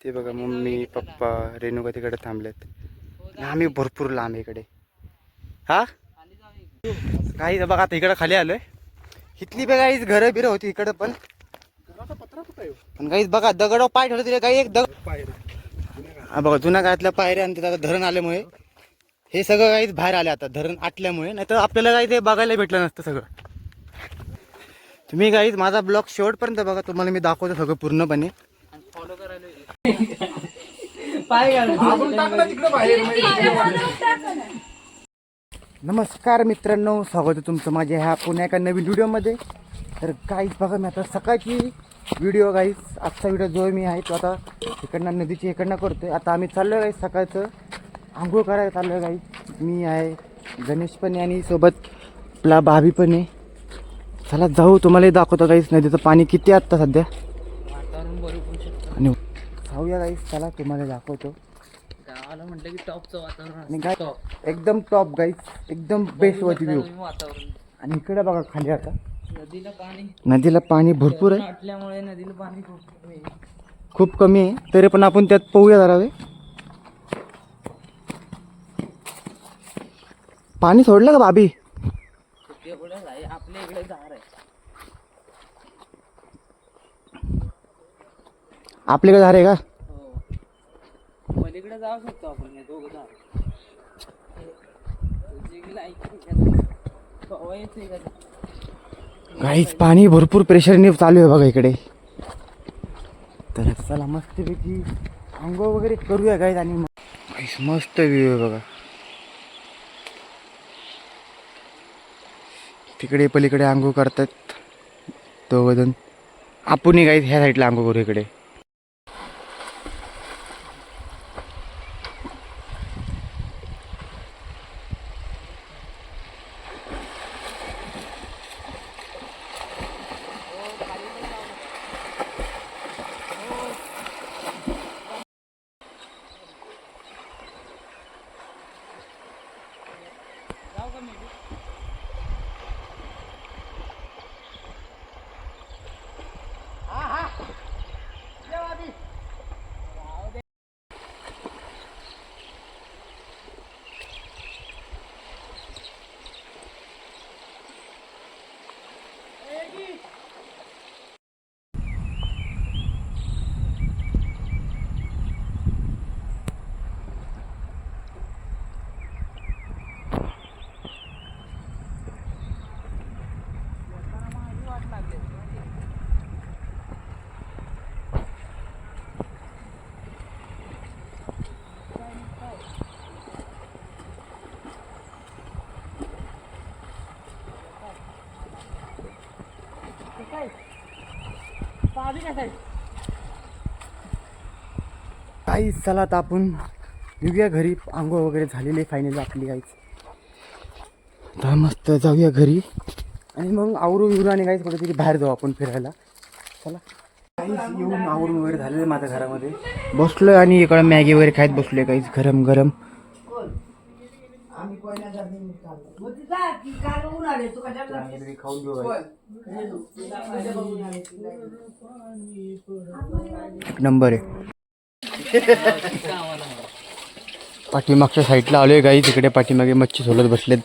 ते बघा mummy papa Renuka तिकडे थांबलेत. आम्ही भरपूर लांब इकडे. हा काही बघा आता इकडे खाली आलोय. इथली बघा काहीच घरं बिरं होती इकडं पण काहीच बघा दगडावर पाय ठेवले तिथे काही एक हा बघा जुन्या काळातल्या पायऱ्या आणि तिथं धरण आल्यामुळे हे सगळं काहीच बाहेर आले आता धरण आटल्यामुळे. नाही तर आपल्याला काही ते बघायला भेटलं नसतं सगळं. तुम्ही काहीच माझा ब्लॉग शेवटपर्यंत बघा, तुम्हाला मी दाखवतो सगळं पूर्णपणे. फॉलो करायला नमस्कार मित्रांनो, स्वागत आहे तुमचं माझ्या ह्या पुण्या एका नवीन व्हिडिओमध्ये. तर काहीच बघा मी आता सकाळची व्हिडिओ गाईस, आजचा व्हिडिओ जो मी आहे तो आता इकडनं नदीची इकडनं करतोय. आता आम्ही चाललो आहे सकाळचं आंघोळ करायला चाललो आहे गाईस. मी आहे, गणेश पण आहे आणि सोबत आपला भाभी पण आहे. चला जाऊ, तुम्हालाही दाखवतो गाईस नदीचं पाणी किती आहे आत्ता सध्या आणि जाऊया गाईस. चला तुम्हाला दाखवतो. गावाला म्हटलं की टॉपचं वातावरण आणि एकदम टॉप गाईस, एकदम बेस्ट होती व्ह्यू. वातावरण. आणि इकडे बघा खाली आता नदीला पाणी भरपूर आहे. आटल्यामुळे नदीला पाणी खूप कमी आहे, तरी पण आपण त्यात पोहूया जरा वे. पाणी सोडलं का भाभी? आपल्या इकडे धार आहे. आपल्याकडे धार आहे का? हो, पलीकडे जाऊ शकतो आपण. दोघं धार काहीच पाणी भरपूर प्रेशरने चालू आहे बघा इकडे. तर चला मस्तपैकी आंघोळ वगैरे करूया गाईज. आणि मस्त व्ह्यू आहे बघा तिकडे. पलीकडे आंघोळ करतात दोघंजण. आपणही गाईज ह्या साईडला आंघोळ करू इकडे. काही चला आता आपण निघूया घरी. आंघोळ वगैरे झालेली आहे फायनली आपली गाईच. आता मस्त जाऊया घरी आणि मग आवरू आणि गाईच कुठेतरी बाहेर जाऊ आपण फिरायला. चला काहीच येऊन आवरून वगैरे झालेलं आहे माझ्या घरामध्ये. बसलोय आणि इकडं मॅगी वगैरे खायत बसलोय काहीच गरम गरम. खाऊन घेऊ नंबर आहे. पाठीमागच्या साईडला आलोय गाई. तिकडे पाठीमागे मच्छी सोलत बसलेत.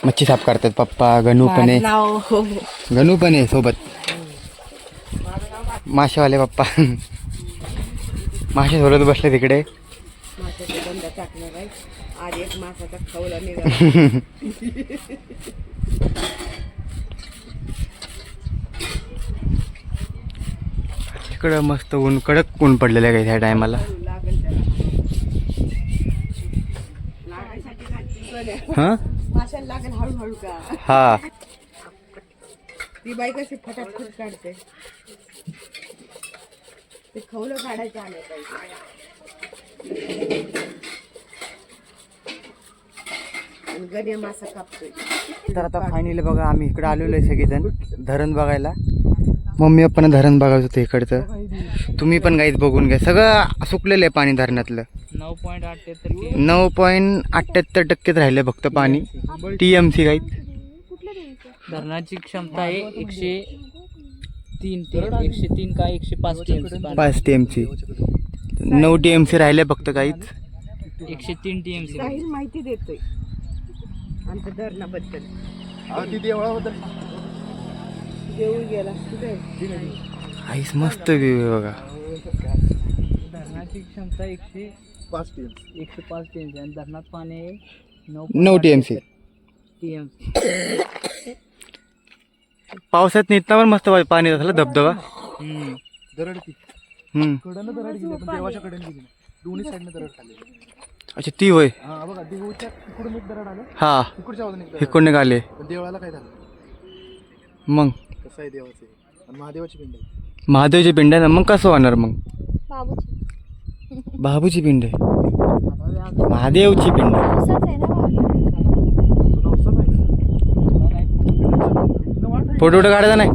मच्छी साफ करतात पप्पा. गणू पण आहे सोबत. मासेवाले पप्पा मासे सोलत बसले तिकडे. इकडं मस्त ऊन, कडक ऊन पडलेलं आहे ह्या टायमाला. हा हा ती बाई कशी फटाफट काढते. ते खवलं काढायचं आलं पाहिजे. गण्या मासा कापतोय. तर आता फायनली बघा आम्ही इकडे आलेलो आहे सगळेजण धरण बघायला. मम्मी पप्पांना धरण बघायचं होतं इकडचं. तुम्ही पण गाईच बघून घ्या. सगळं सुकलेलं आहे पाणी धरणातलं. 9.78% राहिलं फक्त पाणी. TMC गाईच. धरणाची क्षमता आहे 103 का 105 TMC. 5 TMC. 9 TMC राहिले फक्त काहीच. 103 TMC. साहिल माहिती देतोय आमच्या धरणाबद्दल. देऊ गेला कुठे काहीच मस्त व्ह्यू आहे बघा. धरणाची क्षमता 105 TMC आणि धरणात पाणी आहे 9 TMC. TMC. पावसात निघता पण मस्त पाणी झालं धबधबा. अच्छा ती होय. हा इकडून निघाले. देवळाला काय झालं मग कसं आहे देवाचे आणि महादेवाची पिंड आहे. महादेवची पिंड आहे ना, मग कसं होणार मग. बाबूची पिंड आहे, महादेवची पिंड आहे. फोटो काढायचा नाही.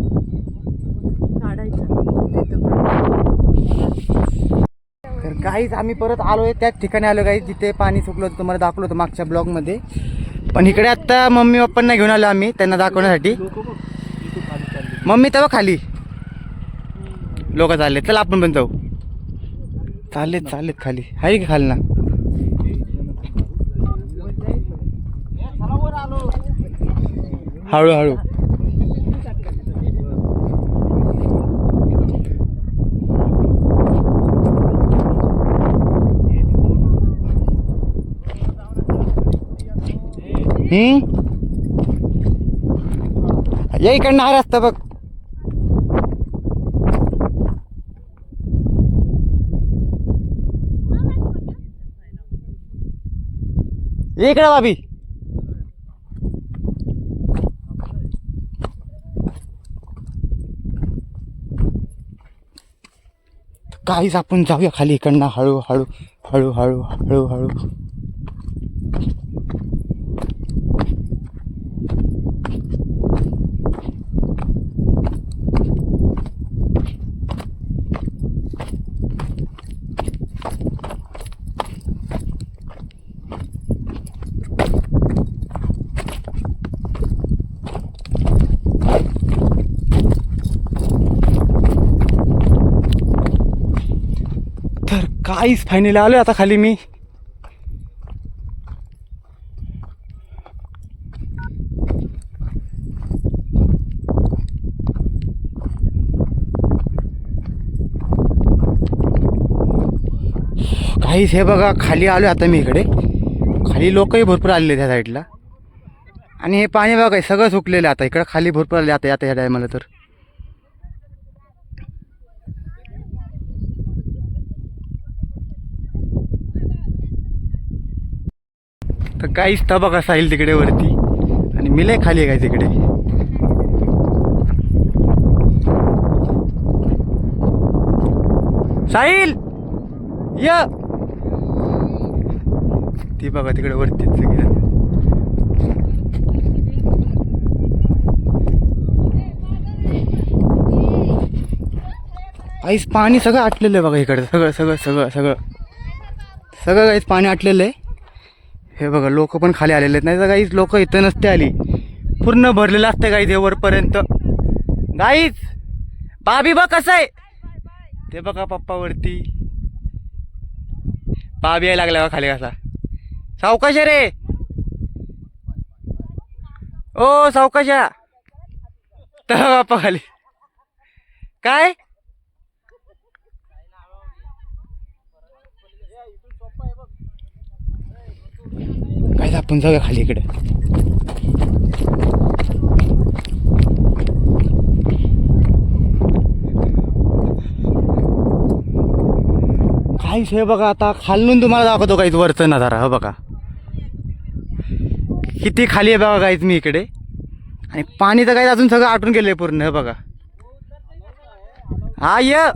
तर काहीच आम्ही परत आलोय त्याच ठिकाणी आलो काही जिथे पाणी सुकलं होतं, तुम्हाला दाखवलं होतं मागच्या ब्लॉगमध्ये. पण इकडे आता मम्मी पप्पांना घेऊन आलो आम्ही त्यांना दाखवण्यासाठी. मम्मी तेव्हा खाली लोक चालले, चला आपण पण जाऊ. चाललेत खाली, आहे की खाली ना. हळूहळू या इकडनं हा रस्ता बघ. ये इकडे बाबी. काहीच आपण जाऊया खाली इकडनं हळूहळू हळूहळू हळूहळू. तर काहीच फायनली आलोय आता खाली मी. काहीच हे बघा खाली आलोय आता मी इकडे. खाली लोकही भरपूर आलेले त्या साईडला. आणि हे पाणी बघा सगळं सुकलेलं आता इकडं खाली भरपूर आले आता ह्या टायमाला. तर काहीच तबा कसा येईल तिकडे वरती आणि मी लय खाली आहे काय तिकडे. साहिल य ती बघा तिकडे वरती सगळी. काहीच पाणी सगळं आटलेलं आहे बघा इकडे. सगळं सगळं सगळं सगळं सगळं काहीच पाणी आटलेलं आहे. हे बघा लोक पण खाली आलेले आहेत, नाही तर काहीच लोक इथं नसते आली. पूर्ण भरलेलं असते काही वरपर्यंत. गाईच बाबी बघ कसं आहे ते बघा. पप्पा वरती बाबी यायला लागला का खाली कसा. सावकाश रे ओ सावकाशा. तर बाप्पा खाली काय काय आपण जाऊया खाली इकडे. काहीच हे बघा आता खालून तुम्हाला दाखवतो काहीच वरचं नजारा. हो बघा किती खाली आहे बघा काहीच मी इकडे. आणि पाणी तर काही अजून सगळं आटून गेलंय पूर्ण. हे बघा हा य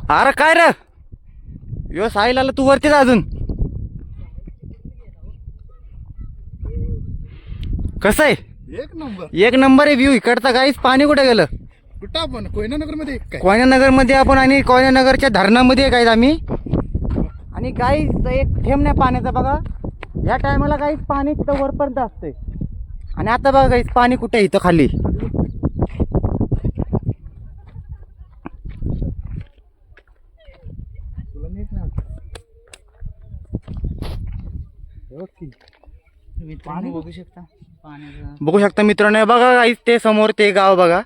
अरे काय रे यो साहिल आला तू वरतीच अजून. कसं आहे एक नंबर आहे व्ह्यू इकडचा. काहीच पाणी कुठे गेलं. कुठं आपण कोयनानगर मध्ये काय कोयनानगर मध्ये आपण आणि कोयनानगरच्या धरणामध्ये काहीच आम्ही. आणि काहीच एक थेंब नाही पाण्याचा बघा. या टायमाला काहीच पाणी तिथं वरपर्यंत असतंय. आणि आता बघा काहीच पाणी कुठे इथं खाली. मित्रांनो बघू शकता पाण्याचा बघू शकता मित्रांनो, हे बघा गाईस ते समोर ते गाव बघा.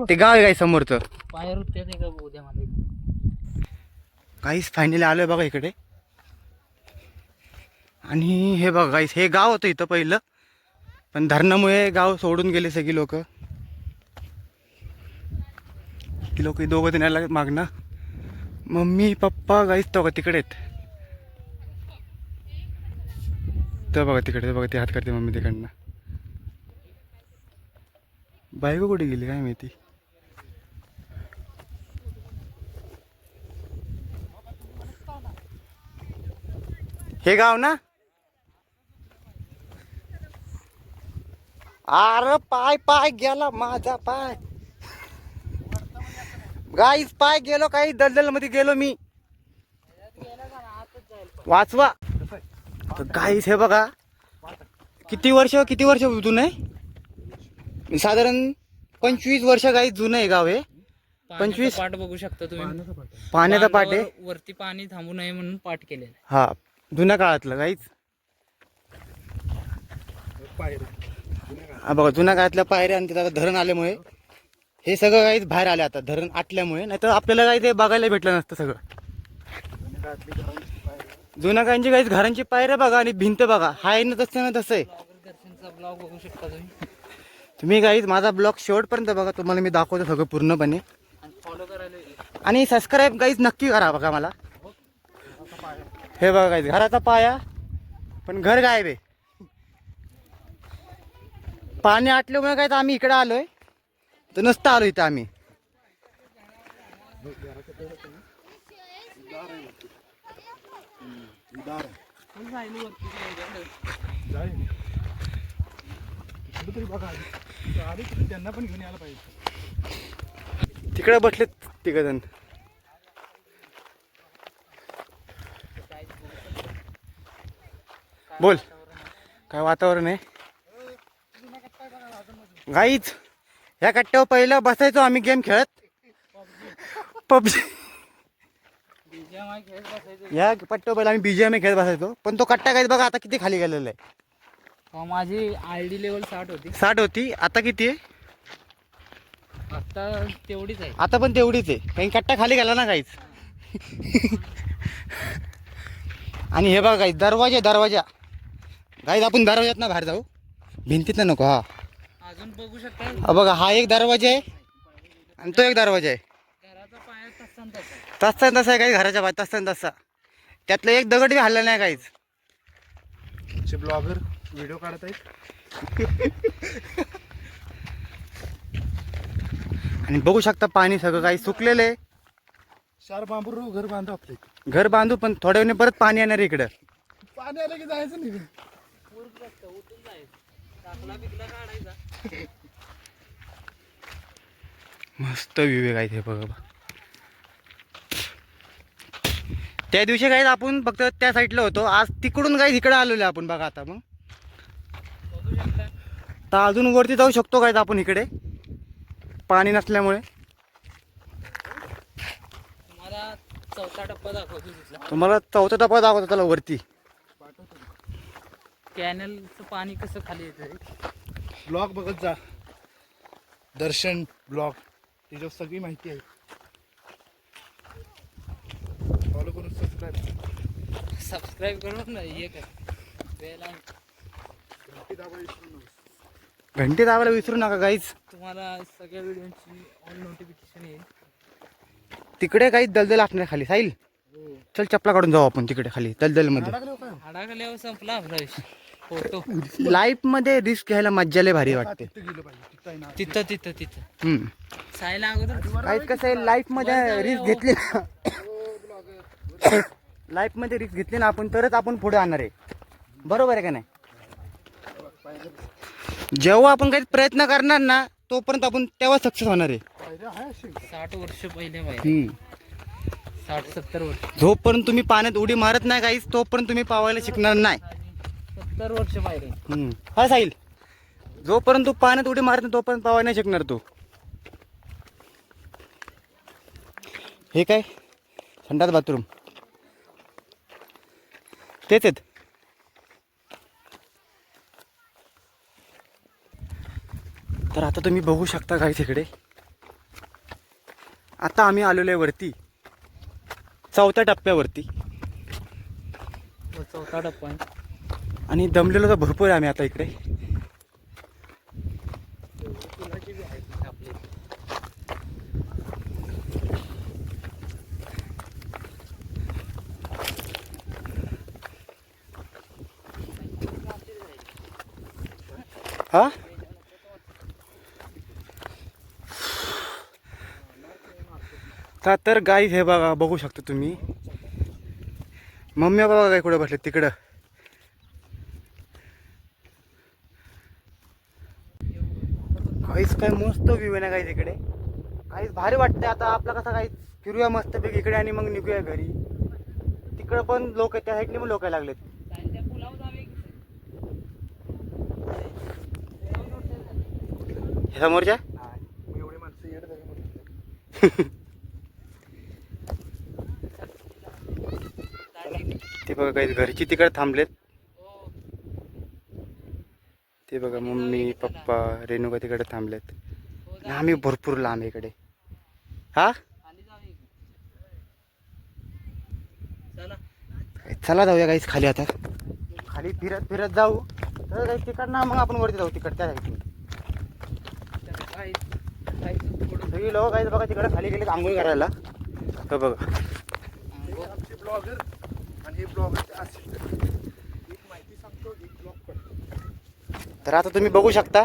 ते गाव आहे गाई समोरचं. पायर उठते का उद्या मला गाईस फायनली आलोय बघा इकडे. आणि हे बघा गाईस, हे गाव होतं इथं पहिलं, पण धरणामुळे गाव सोडून गेले सगळी लोक. ती लोक दोघं देण्याला मागणं. मम्मी पप्पा गाईस तो तिकडे आहेत. तर बघा तिकडे बघा, ते हात करते मम्मी तिकडनं. बायको कुठे गेली काय माहिती. हे गाव ना. अरे पाय पाय गेला माझा पाय. गाईस पाय गेलो, काही दलदल मध्ये गेलो मी. वाचवा. तर गाईस हे बघा, किती वर्ष जुनं आहे. साधारण 25 वर्ष गाईस जुनं आहे गाव हे. 25 पाठ बघू शकता तुम्ही. पाण्याचा पाट आहे. वरती पाणी थांबू नये म्हणून पाठ केलेला आहे. हा जुन्या काळातलं गाईच. हा बघा जुन्या काळातल्या पायऱ्या. आणि तिथं धरण आल्यामुळे हे सगळं काहीच बाहेर आले आता, धरण आटल्यामुळे. नाही तर आपल्याला काही ते बघायला भेटलं नसतं सगळं. जुन्या काळांची काही घरांची पायऱ्या बघा आणि भिंत बघा. हाय ना तसं ना तसं आहे. दर्शनचा ब्लॉग बघू शकता तुम्ही. तुम्ही गाईज माझा ब्लॉग शेवटपर्यंत बघा, तुम्हाला मी दाखवतो सगळं पूर्णपणे. आणि फॉलो करायला आणि सबस्क्राईब गाईज नक्की करा बघा मला. हे बघा गाईज, घराचा पाया पण घर गायब आहे. पाणी आटल्यामुळे काय तर आम्ही इकडे आलोय, तर नसतं आलो इथं आम्ही. त्यांना पण घेऊन यायला पाहिजे. तिकडे बसलेत तिघजण. बोल काय वातावरण आहे गाईच. या कट्ट्यावर पहिलं बसायचो आम्ही गेम खेळत, पबजी. या पट्ट्यावर पहिला आम्ही BGMI खेळत बसायचो. पण तो कट्टा गाईच बघा आता किती खाली गेलेला आहे. माझी ID लेवल 60 होती. 60 होती, आता किती आहे. आता तेवढीच आहे. आता पण तेवढीच आहे, काही कट्टा खाली गेला ना काहीच. आणि हे बघा गाईज, दरवाजा गाईज. आपण दरवाज्यात ना बाहेर जाऊ, भिंतीत ना नको. हा अजून बघू शकता हा बघा, हा एक दरवाजा आहे आणि तो एक दरवाजा आहे. घराचा पाया तसा न तसा. तसा आहे काही घराच्या बाहेर, तसा. त्यातलं एक दगड बी हल्ला नाही काहीच. ब्लॉगर व्हिडिओ काढत आहेत. आणि बघू शकता पाणी सगळं काही सुकलेलं आहे. 4 बांबू घर बांधा आपले. घर बांधू पण थोड्या वेळाने परत पाणी येणार इकडं. पाणी आलं की जायचं नाही. उठून जायचं. टाकला बिकला काढायचा. मस्त व्ह्यू आहे काय ते बघा. त्या दिवशी काय आपण फक्त त्या साईडला होतो, आज तिकडून काय इकडे आलेलो आपण बघा. आता मग बघू शकता. तर अजून वरती जाऊ शकतो काय आपण इकडे, पाणी नसल्यामुळे. तुम्हाला चौथा टप्पा दाखवतो तिथला. तुम्हाला चौथा टप्पा दाखवतो त्याला वरती. कॅनलचं पाणी कसं खाली येतं. ब्लॉग बघत जा, दर्शन ब्लॉग, त्याच्यावर सगळी माहिती आहे. फॉलो करून सबस्क्राईब करून हे कर. बेल आणि घंटी दाबायला विसरू नका गाईज. तुम्हाला सगळ्या व्हिडिओची ऑल नोटिफिकेशन येईल. तिकडे काही दलदल असणार खाली. साईल चल चपला काढून जाऊ आपण तिकडे खाली दलदल मध्ये. हाडाकल्यावर संपला आपला विषय. फोटो लाईफ मध्ये रिस्क घ्यायला मज्जा लय भारी वाटते. तिथं सायला अगोदर काहीच कसं आहे, लाईफ मध्ये रिस्क घेतली ना, लाईफ मध्ये रिस्क घेतली ना आपण, तरच आपण पुढे आणणार आहे. बरोबर आहे का नाही. जेव्हा आपण काही प्रयत्न करणार ना, तोपर्यंत आपण तेव्हा सक्सेस होणार आहे. 60 वर्ष पहिले पाहिजे. 60-70 वर्ष. जोपर्यंत तुम्ही पाण्यात उडी मारत नाही काहीच, तोपर्यंत तुम्ही पावायला शिकणार नाही. 70 वर्ष पाहिजे. हा साईल, जोपर्यंत तू पाण्यात उडी मारत नाही तोपर्यंत पावायला नाही शिकणार तू. हे काय संडास बाथरूम तेच आहेत. तर आता तुम्ही बघू शकता काही तिकडे. आता आम्ही आलेलो आहे वरती, 4थ्या टप्प्यावरती. चौथा टप्पा आहे. आणि दमलेलो तर भरपूर आहे आम्ही आता इकडे. हा तर गाईज हे बघा, बघू शकता तुम्ही. मम्मी बाबा काय कुठे बसले तिकडं. काहीच काय मस्त व्ह्यू आहे ना काही तिकडे. काहीच भारी वाटतंय. आता आपलं कसं काही फिरूया मस्त पैकी इकडे आणि मग निघूया घरी. तिकडं पण लोक आहेत, त्या साईडने पण लोक लागलेत. समोरच्या ते बघा काही घरची तिकडे थांबलेत. ते बघा मम्मी पप्पा रेणुका तिकडे थांबलेत. आणि आम्ही भरपूर लांब इकडे. हा चला जाऊया काहीच खाली. आता खाली फिरत फिरत जाऊ. तर काही तिकडनं मग आपण वरती जाऊ तिकड त्या साईडने. सगळी लोक काही बघा तिकडे खाली गेले आंघोळ करायला. तर बघा ब्लॉगर आणि हे ब्लॉगर एक माहिती सांगतो, एक ब्लॉग करतो. तर आता तुम्ही बघू शकता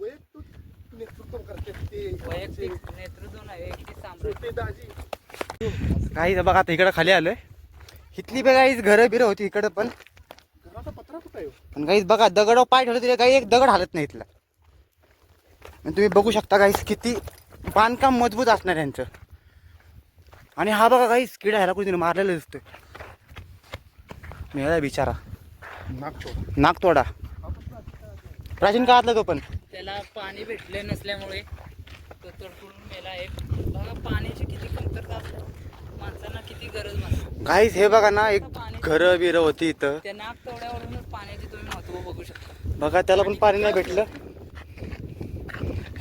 वैयक्तिक नेतृत्व करते ते वैयक्तिक नेतृत्व नाही, वैयक्तिक साम्राज्य. दाजी काही बघा आता इकडे खाली आलोय. इथली बघा काहीच घरं बिरं होती इकडं पण. घराचा पत्रा कुठं आहे? पण काहीच बघा दगडावर पाय ठेवलं तरी काही एक दगड हालत नाही इथला. आणि तुम्ही बघू शकता काहीच किती बांधकाम मजबूत असणार यांचं. आणि हा बघा काहीच किडा ह्याला कुठे मारलेला दिसतोय. मेला बिचारा नागतोडा. प्राचीन काळातला तो पण. त्याला पाणी भेटले नसल्यामुळे तो तडफडून मेला आहे. बघा पाण्याची किती कमतरता असते, माणसांना किती गरज नसते. काहीच हे बघा ना, एक घरं बिरं होती इथं. त्या नागतोड्यावरूनच पाण्याचे तुम्ही महत्व बघू शकता. बघा त्याला पण पाणी नाही भेटलं.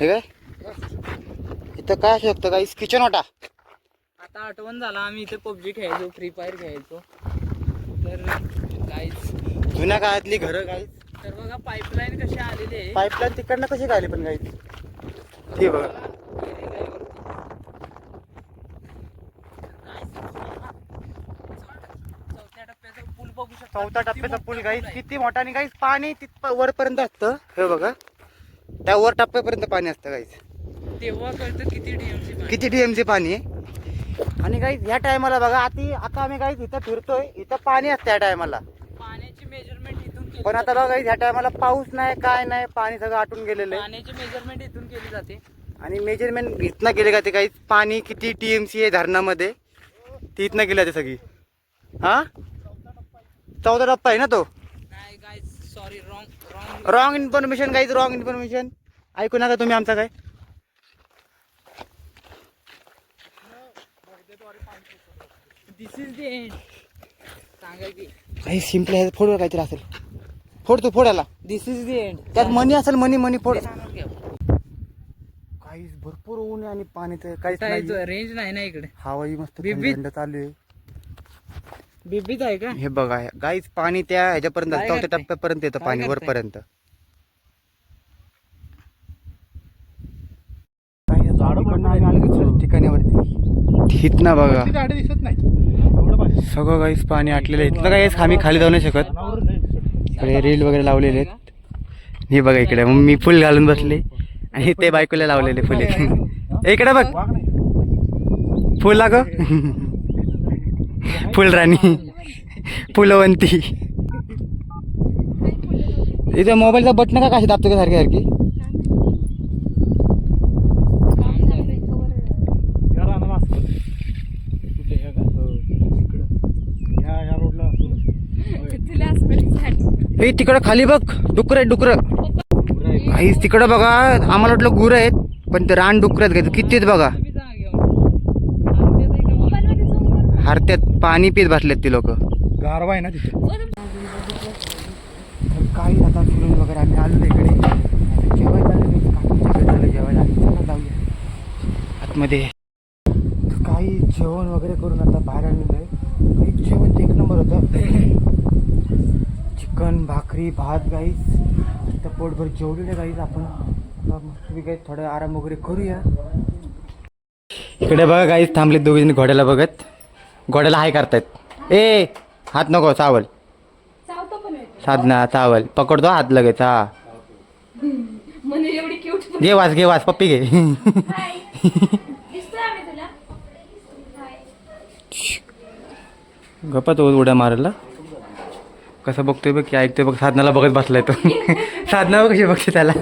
हे काय इथं काय असू शकतं काहीच किचन वाटा. आता आठवण झाला आम्ही इथे पबजी खेळायचो, फ्री फायर खेळायचो. तर काहीच जुन्या काळातली घरं काहीच. तर बघा पाईपलाईन कशी आलेली आहे. पाईपलाईन तिकडनं कशी काय आली पण काहीच. ते बघा चौथ्या टप्प्याचा पूल बघू शकता. 4थ्या टप्प्याचा पूल काहीच किती मोठा आणि काहीच पाणी तिथं वरपर्यंत असतं. हे बघा त्या वर टप्प्यापर्यंत पाणी असतं काहीच. तेव्हा कळतं किती DMC पाणी. किती DMC पाणी आहे. आणि काहीच ह्या टायमाला बघा आता आम्ही काहीच इथं फिरतोय, इथं पाणी असतं या टायमाला. पाण्याची मेजरमेंट इथून केली पण आता बघा ह्या टायमाला पाऊस नाही काय नाही, पाणी सगळं आटून गेलेलं आहे. पाण्याची मेजरमेंट इथून केली जाते. आणि मेजरमेंट इथनं केले का ते काहीच पाणी किती TMC आहे धरणामध्ये ती इथनं गेली जाते सगळी. हा 4था टप्पा आहे ना तो. नाही guys sorry, wrong wrong information काहीच, रॉंग इन्फॉर्मेशन ऐकू नका तुम्ही आमचा काय. दिस इज द एंड. सांगा की काही सिम्पल आहे. फोड काहीतरी असेल. फोड तू फोडायला. दिस इज द एंड. त्यात मनी असेल, मनी फोड. सांगत घ्या. काहीच भरपूर ऊन आहे आणि पाणीचं काहीच नाही. रेंज नाही ना इकडे. हवाही मस्त बिबीत. थंड चालू आहे. बिबीत आहे का? हे बघा गाईच पाणी त्या ह्याच्यापर्यंत काय 4थ्या करताय? टप्प्यापर्यंत येतं काय पाणी करताय? वरपर्यंत. काही ठिकाणावरती हितना बघा ती झाडं दिसत नाही एवढं पाहिजे. सगळं काहीच पाणी आटलेलं आहे. इथलं काहीच आम्ही खाली जाऊ नाही शकत. इकडे रील वगैरे लावलेले आहेत. हे बघा इकडे मग मी फुल घालून बसले आणि ते बायकोला लावलेले फुले. इकडे बघ फुल लाग फुल राणी फुलवंती. इथे मोबाईलचा बटन का कशी दाबतो का सारखी सारखी. या रानाला असं कुठे ह्या ह्या रोडला हे तिकडं खाली बघ डुकर आहेत डुकर. काहीच तिकडं बघा आम्हाला वाटलं गुरं आहेत पण ते रान डुकर आहेत. किती आहेत बघा. हरत्यात पाणी पीत बसलेत ती लोक. गारवा आहे ना तिथे. काही आता फिरून वगैरे आम्ही आलो इकडे. जेवायला आलेलो आतमध्ये. काही जेवण वगैरे करून आता बाहेर आलेलं आहे. काही जेवण ते एक नंबर होतं. चिकन, भाकरी, भात गाईस. तर पोटभर जेवलेलं गाईस. आपण काही थोडा आराम वगैरे करूया. इकडे बघा गाईस थांबले दोघे जण घोड्याला बघत. घोड्याला हाय करतायत. ए हात नको, चावल. साधना चावल पकडतो हात लगेच. हा घे वास पप्पी घे. गप्पा तो उड्या मारायला कसं बघतोय बघ, की ऐकतोय बघ. साधनाला बघत बसलाय तो. साधना कशी बघते त्याला.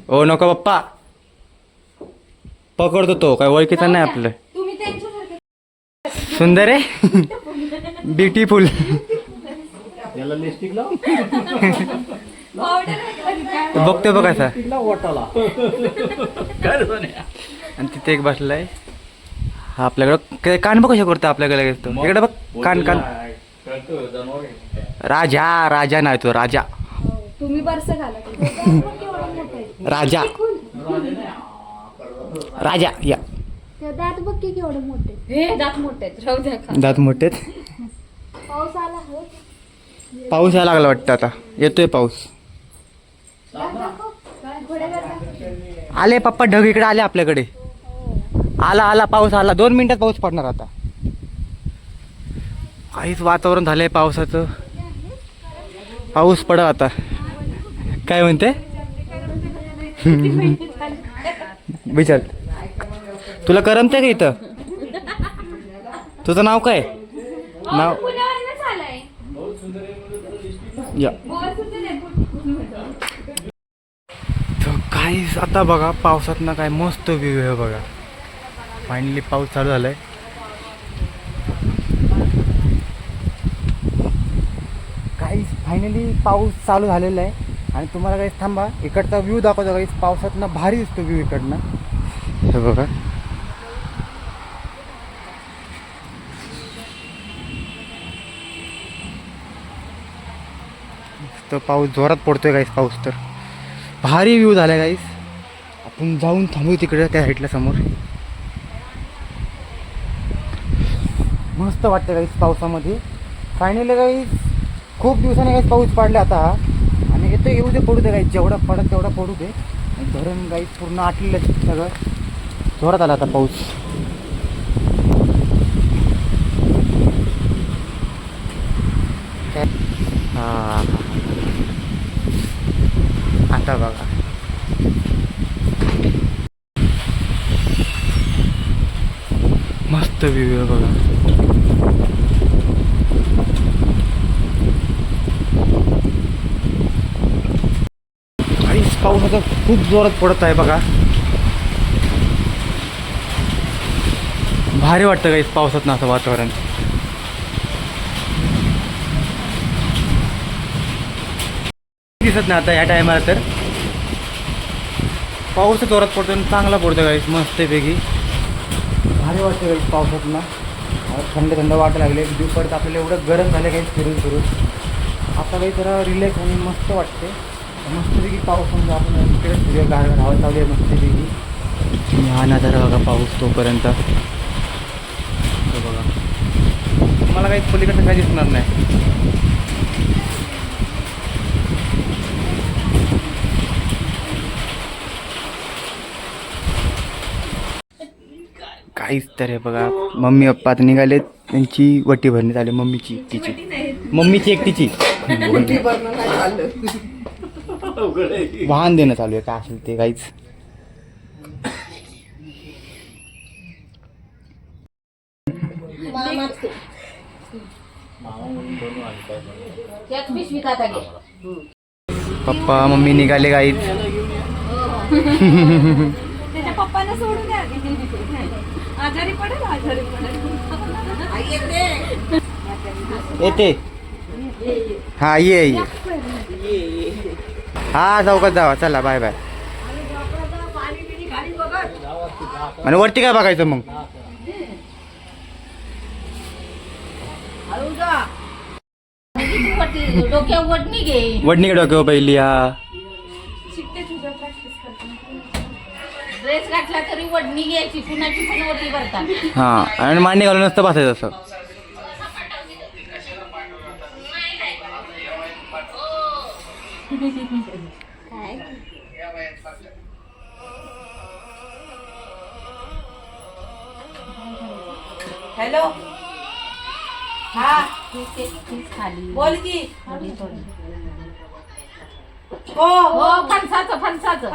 ओ नको पप्पा, पकडतो तो. काय ओळखीचा नाही आपलं. सुंदर आहे. ब्युटीफुल. बघतोय बघ असा. आणि तिथे एक बसलाय. हा आपल्याकडं कान बघ कशा करतो आपल्याकडे लगेच तो. इकडे बघ कान कान. राजा नाही तो राजा. तुम्ही बरस घाला. राजा या. दात बघ की केवढे मोठे. हे दात मोठे आहेत. राहू द्या का. दात मोठे. पाऊस आला हो. पाऊस यायला लागला वाटतं आता. येतोय पाऊस. आले पप्पा ढग इकडे आले आपल्याकडे. आला पाऊस आला. 2 मिनिटात पाऊस पडणार आता. काहीच वातावरण झालंय पावसाचं. पाऊस पड आता. काय म्हणते विचार. तुला करमते का इथं? तुझं नाव काय? नाव या. काहीच आता बघा पावसात ना काय मस्त व्ह्यू आहे बघा. फायनली पाऊस चालू झालाय. काहीच फायनली पाऊस चालू झालेला आहे. आणि तुम्हाला काही थांबा इकडचा व्ह्यू दाखवतो. काही पावसात ना भारी दिसतो व्ह्यू इकडनं. हे बघा तो पाऊस जोरात पडतोय गाईस. पाऊस तर भारी व्ह्यू झाला गाईस. आपण जाऊन थांबू तिकडे त्या साईडला समोर. मस्त वाटतं गाईस पावसामध्ये. फायनली गाईस खूप दिवसाने गाईस पाऊस पडला आता हा. आणि येतो येऊ दे पडू दे गाईस. जेवढा पडत तेवढा पडू दे. धरण गाईस पूर्ण आटलेलं सगळं. जोरात आला आता पाऊस. हा आता बघा मस्त व्ह्यू आहे बघा. काहीच पाऊस आता खूप जोरात पडत आहे बघा. भारी वाटतं काहीच पावसात ना असं वातावरण. दिसत नाही आता ह्या टायमाला तर. पाऊस जोरात पडतो आणि चांगला पडतो काहीच मस्तपैकी. भारी वाटतं काही पावसात ना. थंड वाटायला लागले. दिवसात आपल्याला एवढं गरम झालं काही फिरून आता काही जरा रिलॅक्स आणि मस्त वाटते. मस्तपैकी पाऊस म्हणजे आपण इकडे सूर्य गार हवा चालू आहे मस्तपैकी. हा नजारा बघा पाऊस तोपर्यंत. बघा तुम्हाला काही पलीकडचं काही दिसणार नाही. काहीच तर आहे बघा. मम्मी पप्पा आता निघाले. त्यांची वटी भरण्यात आली. मम्मीची एकटीची वाहन देणं चालू आहे. काय असेल ते काहीच. पप्पा मम्मी निघाले गाईच. त्याच्या पप्पाला सोडून द्या. आजारी पडेल. येते. हा ये हा चौकात जावा. चला बाय बाय. आणि वरती काय बघायचं मग. डोक्यावर वडणी घे. वडणी डोक्यावर पहिली. हा ड्रेस घातला तरी वडणी घ्यायची, कुणाची पण ओटी भरतात. हां, आणि मांडी घालून नसतं बसायचं असं. हॅलो हा खाली बोल की थोडी थोडी. हो हो फणसाचं फणसाचं.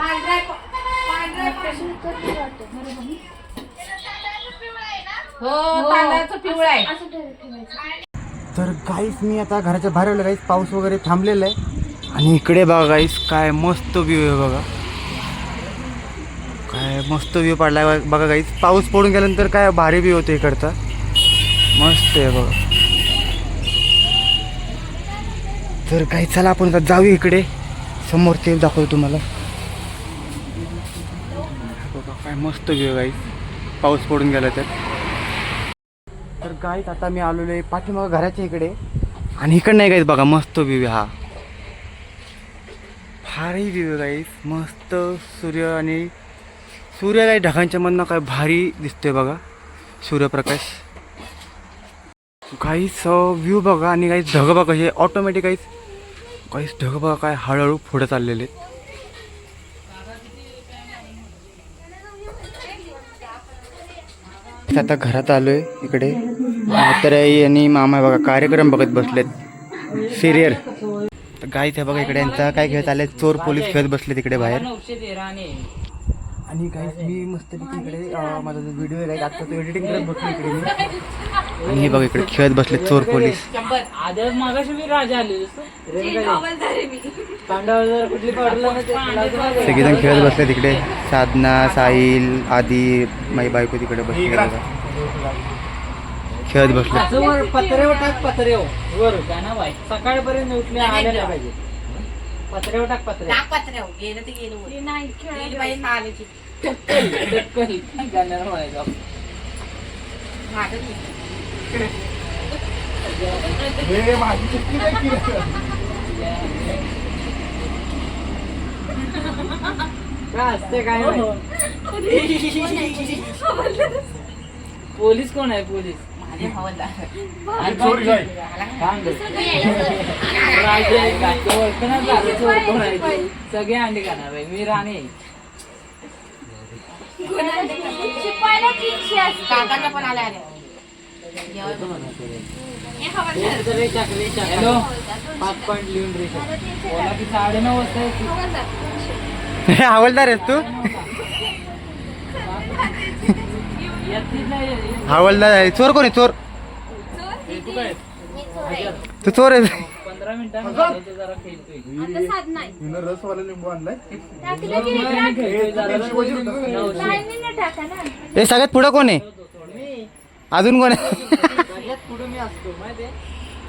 हो तांदळाचं पिवळं आहे. तर गाईस मी आता घराच्या बाहेर आलो गाईस, पाऊस वगैरे थांबलेला आहे आणि इकडे बघा गाईस काय मस्त व्ह्यू आहे बघा, काय मस्त व्ह्यू पडलाय बघा गाईस. पाऊस पडून गेल्यानंतर काय भारी व्ह्यू होते इकडचा, मस्त आहे बघा. तर काही चला आपण आता जाऊ इकडे समोर, ते दाखवतो तुम्हाला. बघा काय मस्त व्ह्यू गाईस, पाऊस पडून गेला तर गाईस आता मी आलेलो आहे पाठीमागं घराच्या इकडे आणि इकडं नाही गाईस बघा मस्त व्ह्यू हा, भारी व्ह्यू गाईस, मस्त सूर्य काही ढगांच्या मधनं काय भारी दिसतोय बघा, सूर्यप्रकाश गाईस. व्ह्यू बघा आणि गाईस ढग बघा कसे ऑटोमॅटिक गाईस ढग बघा काय हळूहळू पुढे चाललेले. आता घरात आलोय इकडे, म्हातारी आणि मामा बघा कार्यक्रम बघत बसलेत सिरियल. तर गाईच आहे बघा इकडे यांचा काय खेळत आले, चोर पोलीस खेळत बसले तिकडे बाहेर. 913 आणि गाईस मी मस्त इकडे माझा जो व्हिडिओ आहे आता तो एडिटिंग करत बसलो इकडे मी, आणि हे बघा इकडे खेळत बसले चोर पोलीस. आधी मागाशी मी राजा आले सगळेजण खेळत बसले तिकडे, साधना, साहिल, आदी, माझी बायको तिकडे बसली बघा खेळत बसले. पत्रेवर टाक, पत्रेवर काय ना बाई, सकाळपर्यंत उठले आले नाही पाहिजे. पत्रेवर टाक, पत्रे गेलं ते गेलं नाही गेली बाई आल्याची गाण्याला म्हणायचं. काय असते काय पोलीस कोण आहे? पोलीस सगळे अंडे खाणार आहे. मी राणी आहे. शिपायला 300 असतात. काकांना पण आल्या हॅलो 5 पॉईंट लिहून रे बोला की 9:30 वाजता येते. हवालदार आहेस तू? हवालदार आहे. चोर कोण आहे? चोर तू चोर आहे? 15 मिनिटांमध्ये जरा खेळतोय. आता साध नाही. रसवाला लिंबू आणलाय. टाकलं की नाही टाका ना. हे सगळ्यात पुढं कोण आहे? अजून कोण आहे? सगळ्यात पुढे मी असतो माहिती आहे.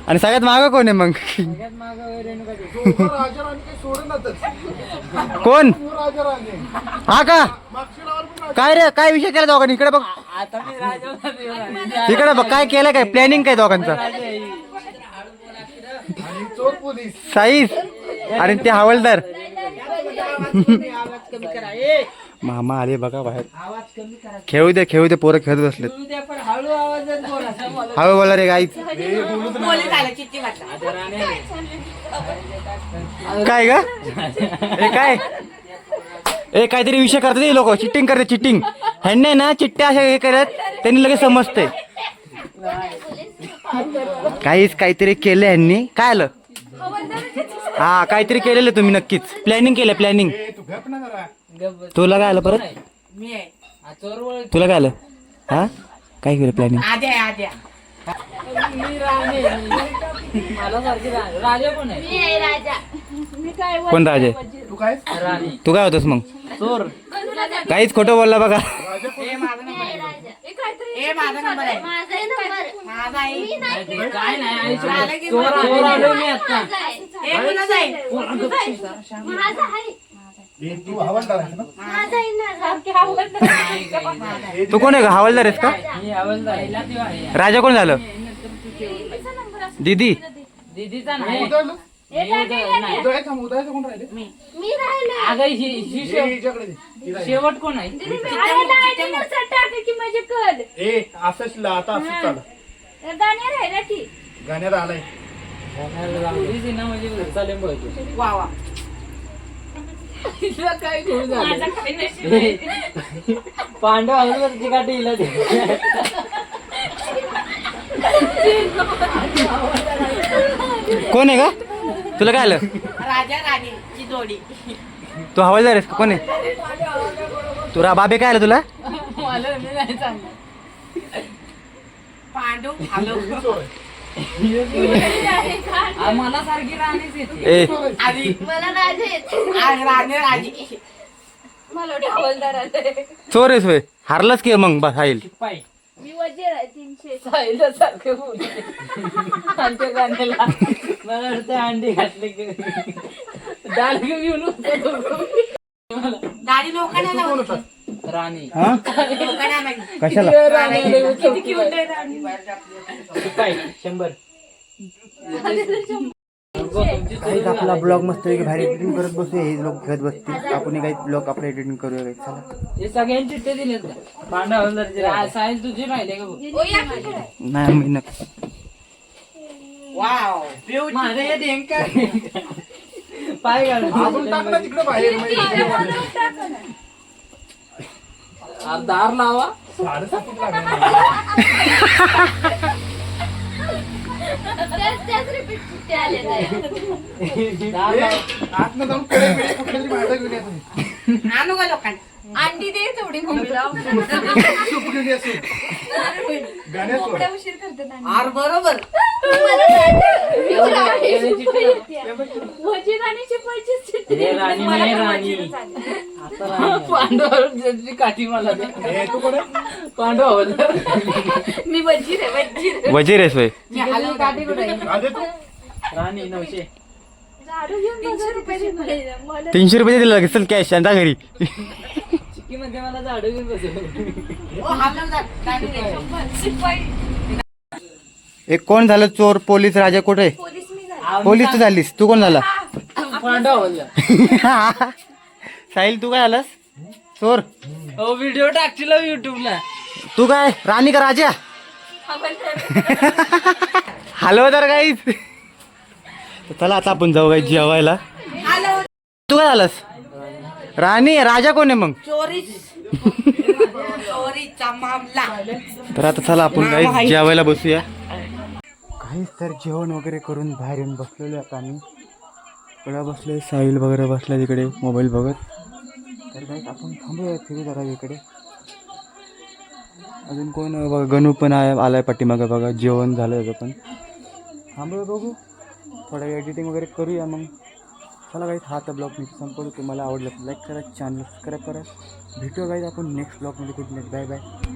आणि सगळ्यात मागं कोण आहे मग? सगळ्यात मागं रेणुका राजा राणी काही सोडूनच. कोण? राजा राणी हा का? मागच्या नावावर पण काय रे, काय विषय केला दोघांनी? इकडे बघ, आता मी राजा इकडे बघ, काय केलं, काय प्लॅनिंग काय दोघांचं? आणि चोर पोलीस. साईस आणि ते हवालदार. आवाज कमी करा. मामा आले बघा बाहेर. आवाज कमी करा. खेळू दे पोरं खेळत बसलेत. उद्या पण हळू आवाजात बोला. हळू बोला रे गाईच. पोलीस आलं चिठ्ठी वाटला. आता राणी आली. काय ग? हे काय काहीतरी विषय करतात हे लोक, चिटिंग करते चिटिंग. ह्यांनी ना चिट्ट्या अशा हे करत त्यांनी लगेच समजते. काहीतरी केलं ह्यांनी. काय आलं? हा काहीतरी केलेलं तुम्ही नक्कीच. प्लॅनिंग केलं, प्लॅनिंग. तू गप ना जरा. तुला काय आलं परत? मी आहे चोर तुला काय आलं? हा काय केलं प्लॅनिंग? आद्या मी राणी मला सारखी राजा पण आहे. मी आहे राजा. मी काय कोण राजे? तू काय राणी तू काय होतस मग? चोर. काहीच खोटं बोलला बघा. ए माझा नंबर आहे. काहीतरी ए माझा नंबर आहे. माझा नंबर. माझा आहे. काय नाही आणि झालं की चोर चोर आलो मी आता. ए कुणाचा आहे? माझा आहे. तू हवालदार आहेस ना? माझा आहे ना. सारखे आवडतं. तू कोण आहे का? हवालदार आहेस का? मी हवालदार आहे. राजा कोण झालं? दीदी. दीदीचा नाही. उदयाचं कोण राहिले मी राहिले अगं ही हिच्याकडे दे. ती राहिली. शेवट कोण आहे की माझे कल ए असंच आता असंच चाल गाण्या राहिला की गाण्यात आलाय हीच आहे ना म्हणजे घरचा लिंबू आहे तो. वा वा काय घेऊन झालं पांडव आवडवरची काठी हिला दे कोण आहे का तुला काय आलं राजा राणीची जोडी तू हवालदार आहेस का कोण आहे तुला बाबे काय आलं तुला मला नाही सांगणार पांडू हॅलो मला सारखी राणीच येते ए आधी मला राजे येते राणी राणी मला हवालदार आले चोर आहेस होय हारलाच की मग बस हाईल पाय मी वजीर आहे 300 साईला सारखं बोलते आमच्या गाण्याला मला वाटतं अंडी घातले की डाल घेऊन गाडी लोकांना लावली. राणी हा लोकांना नाही. कशाला राणी किती cute आहे राणी. पाय 100 काहीच आपला ब्लॉग मस्त आहे की भारी एडिटिंग करत बसू हे लोक घेत बसतील आपण काही ब्लॉग आपलं एडिटिंग करूया काही चला हे सगळ्यांचे चिठ्ठे दिलेत का पांडव हवलदारचे साहिल तुझे राहिले का भाऊ? नाही मी नका वाव ब्युटी माझे हे ढेंका पाय आपण टाकला घालून तिकडे बाहेर दार लावा साडेसातीत लागले त्याच रिपीट चिठ्ठे आले नाही दार लावा आतनं जाऊन कडे बिडे कुठल्या तरी भांडं घेऊन या तुम्ही. आणू का लोकांना अंडी दे तेवढी मम्मीला सूप घेऊन या सूप. गाण्याचं उशीर करतात आर बरोबर वजीर आणि शिपाईची चिठ्ठी हे राणी नाही राणी आता राणी पांडव काठी मला दे ए, तू कोण आहे? पांडव हवलदार मी वजीर आहे वजीर वजीर आहेस होय मी हलव काठी कुठे राधे तू राणी 900 झाडू घेऊन 300 रुपये दिले. मला 300 रुपये दिले लगेच चल कॅश आणि जा घरी चिक्की मध्ये मला झाडू घेऊन बसव ओ हलव जा गाडी दे. शिपाई एक कोण झालं चोर पोलीस राजा कुठे पोलीस मी झाले पोलीस तू झालीस तू कोण झाला पांडव हवलदार साहिल तू काय आलास चोर हो व्हिडिओ टाकशील युट्यूबला तू काय राणी का राजा हलवदार काहीच चला आता आपण जाऊ काही जेवायला हॅलो तू काय झालास राणी राजा कोण आहे मग चोरी चोरीचा मामला तर आता चला आपण काही जेवायला बसूया काहीच तर जेवण वगैरे करून बाहेर येऊन बसलेलो आता आम्ही इकडे बसलोय साहिल वगैरे बसला तिकडे मोबाईल बघत तर काही आपण थांबूया फिरू जरा इकडे अजून कोण बघा गणू पण आलाय पाठीमागं बघा जेवण झालं त्याचं पण थांबूया बघू थोडं एडिटिंग वगैरे करूया मग चला काही हा तर ब्लॉग मी संपवतो तुम्हाला आवडलं तर लाईक करा चॅनल सबस्क्राईब करा भेटूया काही आपण नेक्स्ट ब्लॉगमध्ये गुड नाईट बाय बाय